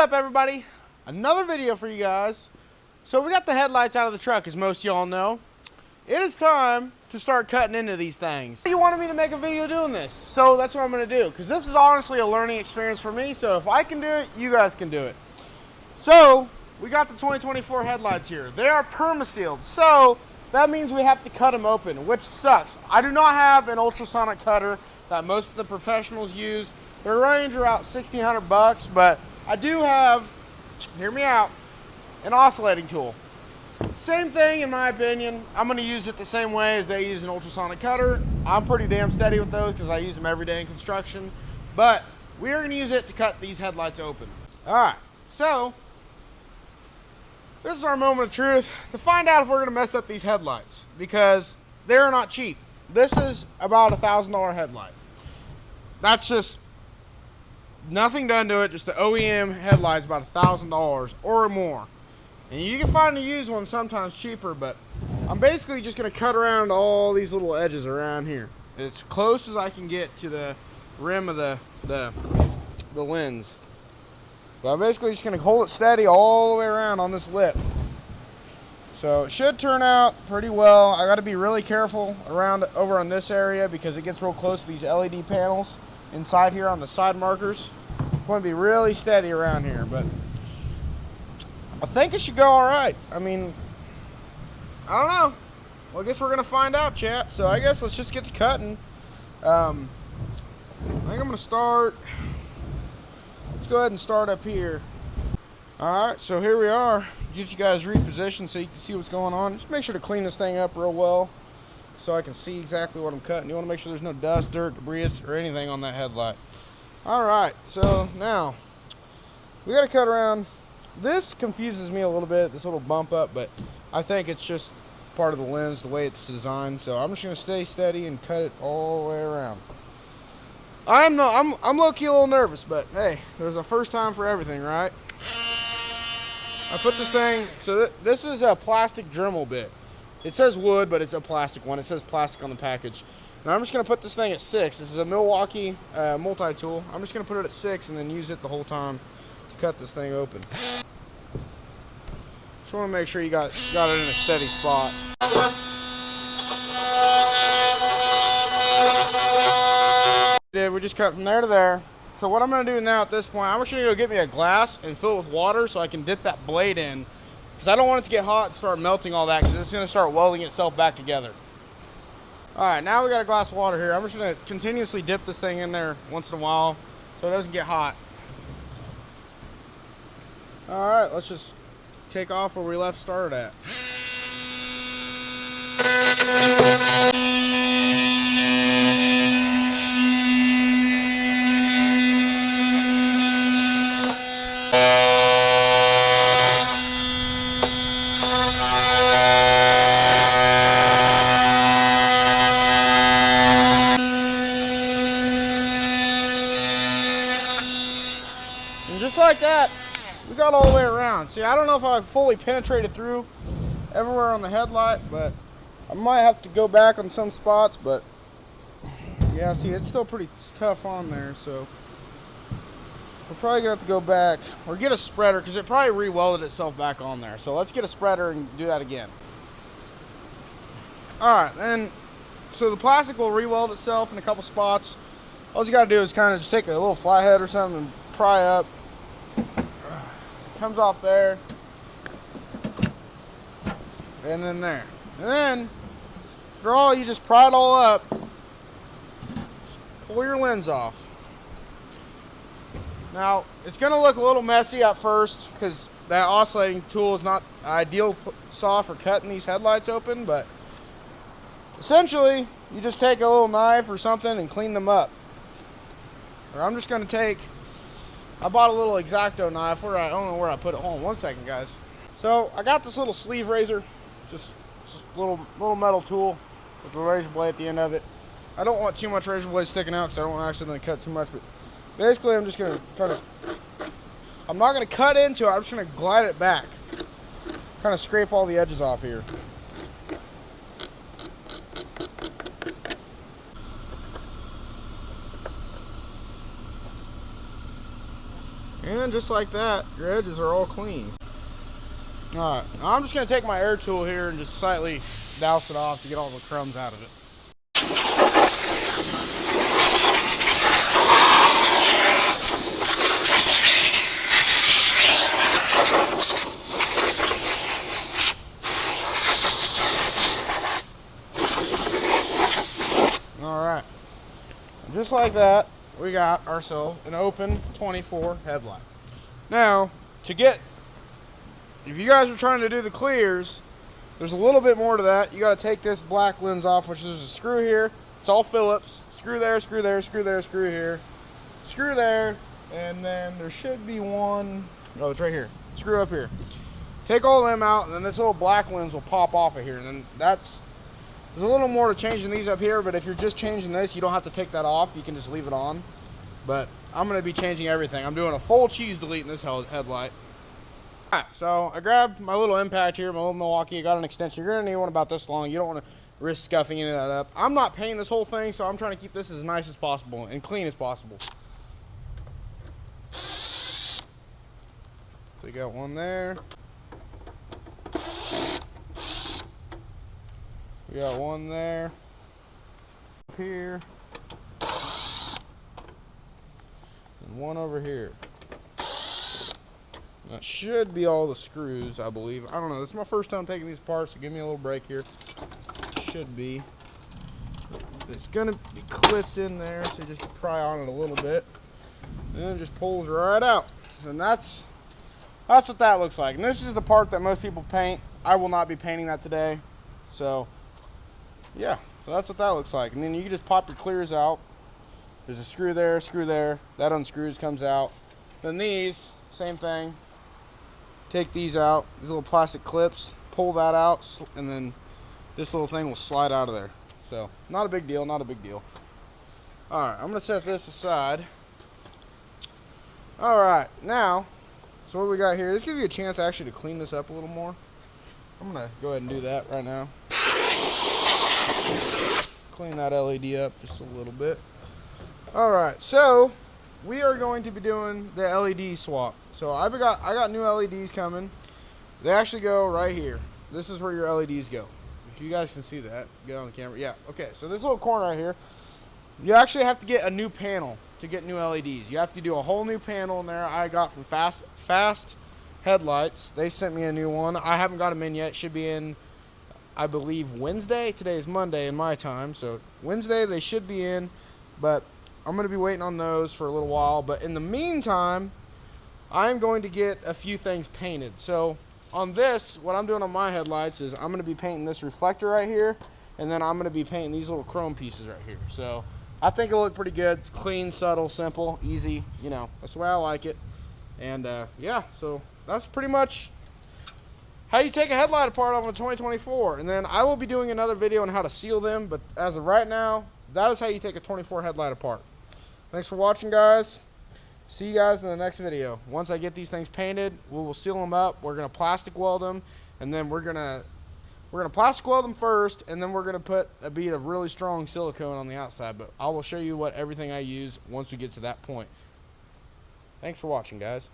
up, everybody? Another video for you guys. So we got the headlights out of the truck, as most of y'all know. It is time to start cutting into these things. You wanted me to make a video doing this, so that's what I'm going to do, because this is honestly a learning experience for me. So if I can do it, you guys can do it. So we got the 2024 headlights here. They are perma-sealed, so that means we have to cut them open, which sucks. I do not have an ultrasonic cutter that most of the professionals use. Their range are about $1,600, but I do have, hear me out, an oscillating tool. Same thing in my opinion. I'm going to use it the same way as they use an ultrasonic cutter. I'm pretty damn steady with those because I use them every day in construction. But we are going to use it to cut these headlights open. Alright, so this is our moment of truth to find out if we're going to mess up these headlights, because they're not cheap. This is about $1,000 headlight. That's just nothing done to it, just the OEM headlight's about $1,000 or more. And you can find a used one sometimes cheaper, but I'm basically just going to cut around all these little edges around here as close as I can get to the rim of the lens. But I'm basically just going to hold it steady all the way around on this lip. So it should turn out pretty well. I got to be really careful around over on this area because it gets real close to these LED panels inside here on the side markers. I'm going to be really steady around here, but I think it should go all right. I mean, I don't know. Well, I guess we're going to find out, chat. So I guess let's just get to cutting. I think I'm going to start. Let's go ahead and start up here. All right, so here we are. Get you guys repositioned so you can see what's going on. Just make sure to clean this thing up real well so I can see exactly what I'm cutting. You want to make sure there's no dust, dirt, debris, or anything on that headlight. All right, so now we got to cut around. This confuses me a little bit, this little bump up, but I think it's just part of the lens, the way it's designed. So I'm just going to stay steady and cut it all the way around. I'm low-key a little nervous, but hey, there's a first time for everything, right? I put this thing, so this is a plastic Dremel bit. It says wood, but it's a plastic one. It says plastic on the package. Now I'm just going to put this thing at 6. This is a Milwaukee multi-tool. I'm just going to put it at 6 and then use it the whole time to cut this thing open. Just want to make sure you got it in a steady spot. We just cut from there to there. So what I'm going to do now at this point, I'm just going to go get me a glass and fill it with water so I can dip that blade in, because I don't want it to get hot and start melting all that, because it's going to start welding itself back together. Alright, now we got a glass of water here. I'm just going to continuously dip this thing in there once in a while so it doesn't get hot. Alright, let's just take off where we left started at. And just like that, we got all the way around. See, I don't know if I fully penetrated through everywhere on the headlight, but I might have to go back on some spots, but yeah, see, it's still pretty tough on there, so we're probably gonna have to go back or get a spreader, because it probably re-welded itself back on there. So let's get a spreader and do that again. Alright, then, so the plastic will re-weld itself in a couple spots. All you gotta do is kind of just take a little flathead or something and pry up. Comes off there, and then there, and then after all, you just pry it all up, just pull your lens off. Now it's going to look a little messy at first because that oscillating tool is not ideal saw for cutting these headlights open, but essentially you just take a little knife or something and clean them up. Or I'm just going to take, I bought a little X-Acto knife. I don't know where I put it. Hold on one second, guys. So I got this little sleeve razor, just a little metal tool with a razor blade at the end of it. I don't want too much razor blade sticking out because I don't want to accidentally cut too much. But basically, I'm just going to kind of, I'm not going to cut into it. I'm just going to glide it back, kind of scrape all the edges off here. And then just like that, your edges are all clean. Alright, I'm just going to take my air tool here and just slightly douse it off to get all the crumbs out of it. Alright, just like that, we got ourselves an open 24 headlight. Now, if you guys are trying to do the clears, there's a little bit more to that. You got to take this black lens off, which is a screw here. It's all Phillips. Screw there, screw there, screw there, screw here. Screw there, and then there should be one. Oh, it's right here. Screw up here. Take all of them out, and then this little black lens will pop off of here. And then there's a little more to changing these up here, but if you're just changing this, you don't have to take that off. You can just leave it on. But I'm going to be changing everything. I'm doing a full cheese delete in this headlight. Alright, so I grabbed my little impact here, my little Milwaukee. I got an extension. You're going to need one about this long. You don't want to risk scuffing any of that up. I'm not painting this whole thing, so I'm trying to keep this as nice as possible and clean as possible. So you got one there. We got one there. Up here. And one over here. That should be all the screws, I believe. I don't know. This is my first time taking these apart, so give me a little break here. Should be. It's going to be clipped in there, so you just pry on it a little bit. And then it just pulls right out. And that's what that looks like. And this is the part that most people paint. I will not be painting that today. So, yeah. So that's what that looks like. And then you can just pop your clears out. There's a screw there, screw there. That unscrews, comes out. Then these, same thing. Take these out, these little plastic clips, pull that out, and then this little thing will slide out of there. So, not a big deal, not a big deal. Alright, I'm going to set this aside. Alright, now, so what we got here, this gives you a chance actually to clean this up a little more. I'm going to go ahead and do that right now. Clean that LED up just a little bit. Alright, so we are going to be doing the LED swap. So I got new LEDs coming. They actually go right here. This is where your LEDs go. If you guys can see that, get on the camera. Yeah, okay. So this little corner right here, you actually have to get a new panel to get new LEDs. You have to do a whole new panel in there. I got from Fast Headlights. They sent me a new one. I haven't got them in yet. Should be in, I believe, Wednesday. Today is Monday in my time. So Wednesday they should be in, but I'm going to be waiting on those for a little while. But in the meantime, I'm going to get a few things painted. So on this, what I'm doing on my headlights is I'm going to be painting this reflector right here, and then I'm going to be painting these little chrome pieces right here. So I think it'll look pretty good. It's clean, subtle, simple, easy. You know, that's the way I like it. And yeah, so that's pretty much how you take a headlight apart on a 2024. And then I will be doing another video on how to seal them, but as of right now, that is how you take a 24 headlight apart. Thanks for watching, guys. See you guys in the next video. Once I get these things painted, we will seal them up. We're gonna plastic weld them, and then we're gonna plastic weld them first, and then we're gonna put a bead of really strong silicone on the outside. But I will show you what everything I use once we get to that point. Thanks for watching, guys.